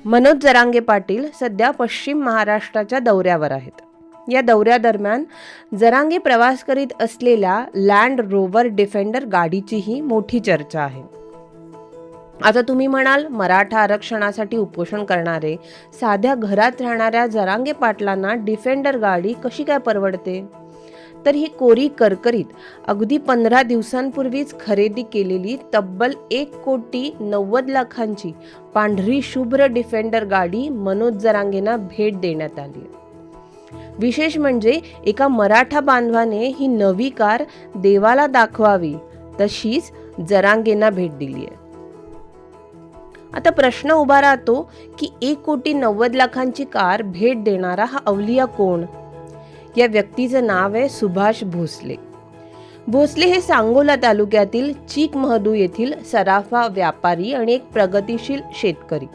मनोज जरांगे पाटील सध्या पश्चिम महाराष्ट्राच्या दौऱ्यावर आहेत. या दौऱ्यादरम्यान जरांगे प्रवास करीत असलेल्या लँड रोवर डिफेंडर गाडीचीही मोठी चर्चा आहे. आता तुम्ही म्हणाल, मराठा आरक्षणासाठी उपोषण करणारे साध्या घरात राहणाऱ्या जरांगे पाटलांना डिफेंडर गाडी कशी काय परवडते? तर ही कोरी करकरीत अगदी 15 दिवसांपूर्वीच खरेदी केलेली तब्बल 1,90,00,000ची पांढरी शुभ्र डिफेंडर गाडी मनोज जरांगेंना भेट देण्यात आली. विशेष म्हणजे एका मराठा बांधवाने ही नवी कार देवाला दाखवावी तशीच जरांगेंना भेट दिली आहे. आता प्रश्न उभा राहतो की 1,90,00,000ची कार भेट देणारा हा अवलिया कोण? या व्यक्तीचं नाव आहे सुभाष भोसले. भोसले हे सांगोला तालुक्यातील चीक महदू येथील सराफा व्यापारी आणि एक प्रगतिशील शेतकरी.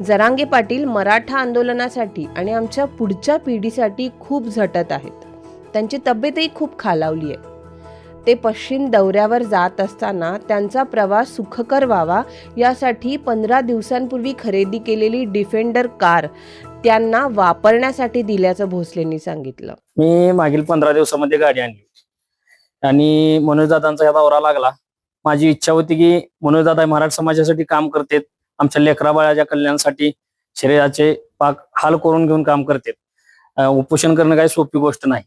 जरांगे पाटील मराठा आंदोलनासाठी आणि आमच्या पुढच्या पिढीसाठी खूप झटत आहेत. त्यांची तब्येतही खूप खालावली आहे. ते पश्चिम दौऱ्यावर जात असताना त्यांचा प्रवास सुखकर व्हावा यासाठी 15 दिवसांपूर्वी खरेदी केलेली डिफेंडर कार त्यांना वापरण्यासाठी दिल्याचं भोसलेंनी सांगितलं. मी मागील 15 दिवसामध्ये गाडी आणली आणि मनोजदादांचा या दौरा लागला. माझी इच्छा होती की मनोजदादा मराठा समाजासाठी काम करतात, आमच्या लेकरा बाळाच्या कल्याणासाठी शरीराचे पाक हाल करून घेऊन काम करतात. उपोषण करणं काही सोपी गोष्ट नाही.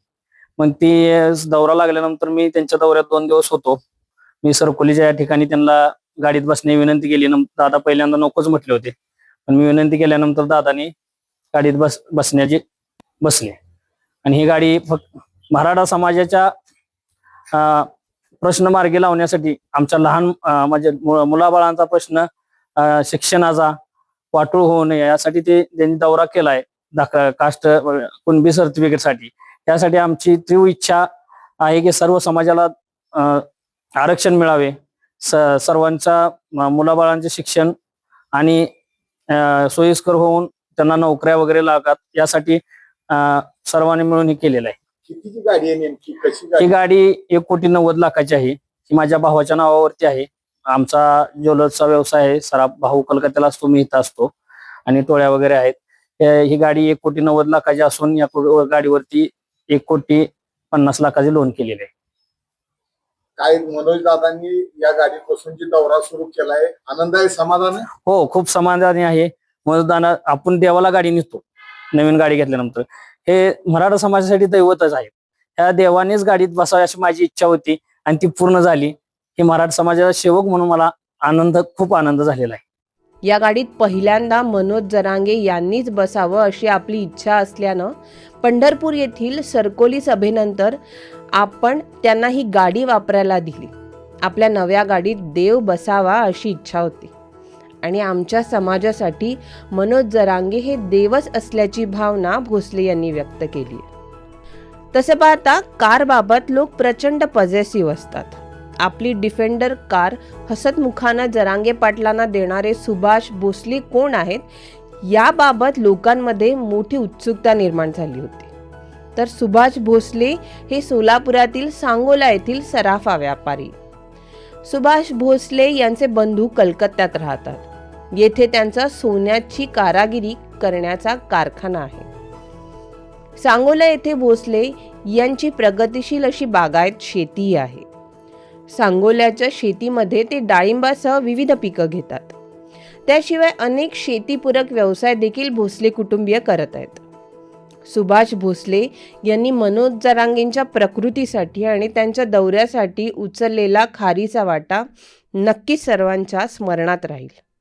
मग ती दौरा लागल्यानंतर मी त्यांच्या दौऱ्यात 2 दिवस होतो. मी सरकोलीच्या या ठिकाणी त्यांना गाडीत बसण्याची विनंती केली. दादा पहिल्यांदा नकोच म्हटले होते, पण मी विनंती केल्यानंतर दादानी गाडीत बसण्याचे बसले. आणि ही गाडी फक्त मराठा समाजाच्या प्रश्न मार्गी लावण्यासाठी, आमच्या लहान म्हणजे मुलाबाळांचा प्रश्न, शिक्षणाचा वाटोळ होऊ नये यासाठी त्यांनी दौरा केलाय. कास्ट कुणबी सर्टिफिकेटसाठी. यासाठी आमची तीव्र इच्छा आहे की सर्व समाजाला आरक्षण मिळावे, सर्वांच्या मुलाबाळांचे शिक्षण आणि सोयीस्कर होऊन त्यांना नोकऱ्या वगैरे लागतात, यासाठी सर्वांनी मिळून हे केलेलं आहे. कितीची गाडी आहे नेमकी? कशी ही गाडी 1,90,00,000ची आहे. ही माझ्या भावाच्या नावावरती आहे. आमचा ज्वेलर्सचा व्यवसाय आहे. सराफ भाऊ कलकत्त्याला असतो, मी इथं असतो, आणि टोळ्या वगैरे आहेत. ही गाडी 1,90,00,000ची असून या गाडीवरती 1,50,00,000चे लोन केलेले आहे. काय मनोज दादांनी या गाडीपासूनची दौरा सुरू केलाय, आनंद आहे, समाधान आहे? हो, खूप समाधानी आहे. मनोजदादा, आपण देवाला गाडी नेतो नवीन गाडी घेतल्यानंतर, हे मराठा समाजासाठी दैवतच आहे. ह्या देवानेच गाडीत बसावी अशी माझी इच्छा होती आणि ती पूर्ण झाली. ही मराठा समाजाचा सेवक म्हणून मला खूप आनंद झालेला आहे. या गाडीत पहिल्यांदा मनोज जरांगे यांनीच बसावं अशी आपली इच्छा असल्यानं पंढरपूर येथील सरकोली सभेनंतर आपण त्यांना ही गाडी वापरायला दिली. आपल्या नव्या गाडीत देव बसावा अशी इच्छा होती आणि आमच्या समाजासाठी मनोज जरांगे हे देवच असल्याची भावना भोसले यांनी व्यक्त केली. तसं पाहता कारबाबत लोक प्रचंड पॉझिटिव्ह असतात. आपली डिफेंडर कार हसतमुखानं जरांगे पाटलांना देणारे सुभाष भोसले कोण आहेत याबाबत लोकांमध्ये मोठी उत्सुकता निर्माण झाली होती. तर सुभाष भोसले हे सोलापुरातील सांगोला येथील सराफा व्यापारी. सुभाष भोसले यांचे बंधू कलकत्त्यात राहतात. येथे त्यांचा सोन्याची कारागिरी करण्याचा कारखाना आहे. सांगोला येथे भोसले यांची प्रगतिशील अशी बागायत शेती आहे. सांगोल्याच्या शेतीमध्ये ते डाळिंबासह विविध पिकं घेतात. त्याशिवाय अनेक शेतीपूरक व्यवसाय देखील भोसले कुटुंबीय करत आहेत. सुभाष भोसले यांनी मनोज जरांगेंच्या प्रकृतीसाठी आणि त्यांच्या दौऱ्यासाठी उचललेला खारीचा वाटा नक्कीच सर्वांच्या स्मरणात राहील.